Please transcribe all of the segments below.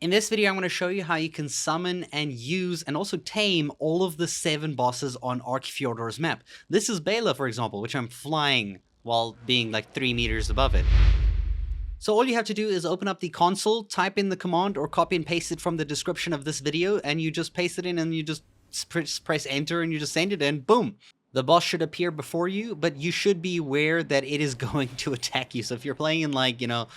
In this video, I'm going to show you how you can summon and use and also tame all of the 7 bosses on Ark Fjordur's map. This is Beyla, for example, which I'm flying while being like 3 meters above it. So all you have to do is open up the console, type in the command, or copy and paste it from the description of this video, and you just paste it in and you just press enter and you just send it and boom. The boss should appear before you, but you should be aware that it is going to attack you. So if you're playing in like, not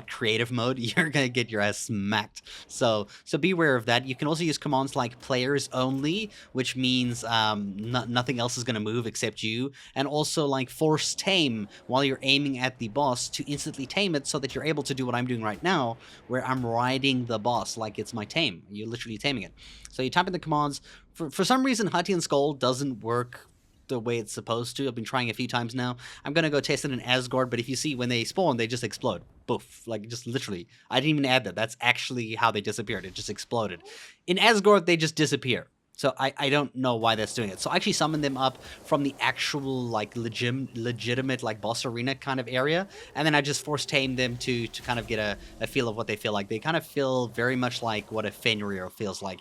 creative mode, you're going to get your ass smacked. So be aware of that. You can also use commands like players only, which means nothing else is going to move except you. And also like force tame while you're aiming at the boss to instantly tame it so that you're able to do what I'm doing right now, where I'm riding the boss like it's my tame. You're literally taming it. So you type in the commands. For some reason, HatiSkoll doesn't work the way it's supposed to. I've been trying a few times now. I'm gonna go test it in Asgard, but if you see when they spawn, they just explode. Poof. Like, just literally. I didn't even add that. That's actually how they disappeared. It just exploded. In Asgard, they just disappear. So I don't know why that's doing it. So I actually summoned them up from the actual, like, legitimate, like, boss arena kind of area. And then I just force tamed them to kind of get a feel of what they feel like. They kind of feel very much like what a Fenrir feels like.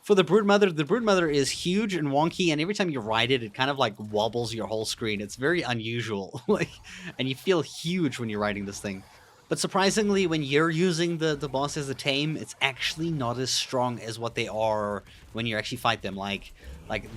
For the Broodmother is huge and wonky, and every time you ride it, it kind of like wobbles your whole screen. It's very unusual, like, and you feel huge when you're riding this thing. But surprisingly, when you're using the boss as a tame, it's actually not as strong as what they are when you actually fight them. Like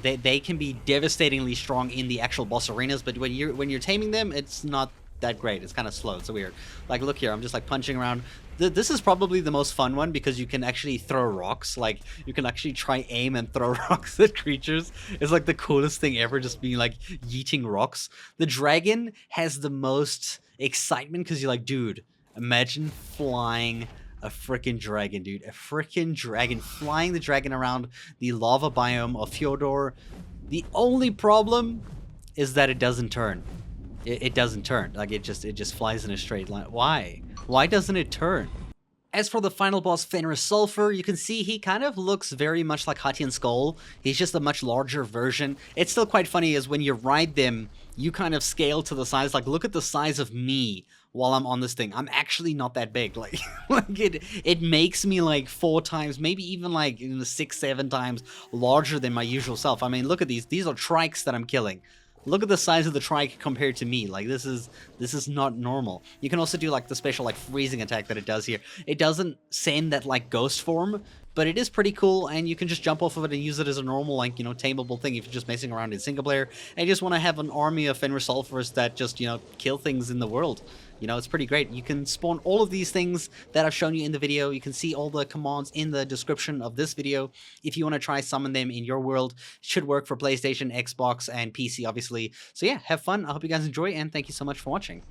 they can be devastatingly strong in the actual boss arenas, but when you're taming them, it's not that great. It's kind of slow. It's weird. Like, look here, I'm just like punching around. This is probably the most fun one because you can actually throw rocks. Like, you can actually try aim and throw rocks at creatures. It's like the coolest thing ever, just being like yeeting rocks. The dragon has the most excitement because you're like, dude, imagine flying a freaking dragon, dude. A freaking dragon. Flying the dragon around the lava biome of Fjordur. The only problem is that it doesn't turn. It doesn't turn. Like, it just flies in a straight line. Why? Why doesn't it turn? As for the final boss, Fenrir Sulfur, you can see he kind of looks very much like HatiSkoll. He's just a much larger version. It's still quite funny as when you ride them, you kind of scale to the size. Like, look at the size of me while I'm on this thing. I'm actually not that big. Like, it makes me like 4 times, maybe even like 6, 7 times larger than my usual self. I mean, look at these. These are trikes that I'm killing. Look at the size of the trike compared to me. Like, this is not normal. You can also do like the special like freezing attack that it does here. It doesn't send that like ghost form, but it is pretty cool, and you can just jump off of it and use it as a normal, like, tameable thing if you're just messing around in single player and you just want to have an army of Fenrir Sulfurs that just, kill things in the world. It's pretty great. You can spawn all of these things that I've shown you in the video. You can see all the commands in the description of this video if you want to try summon them in your world. It should work for PlayStation, Xbox, and PC, obviously. So yeah, have fun. I hope you guys enjoy, and thank you so much for watching.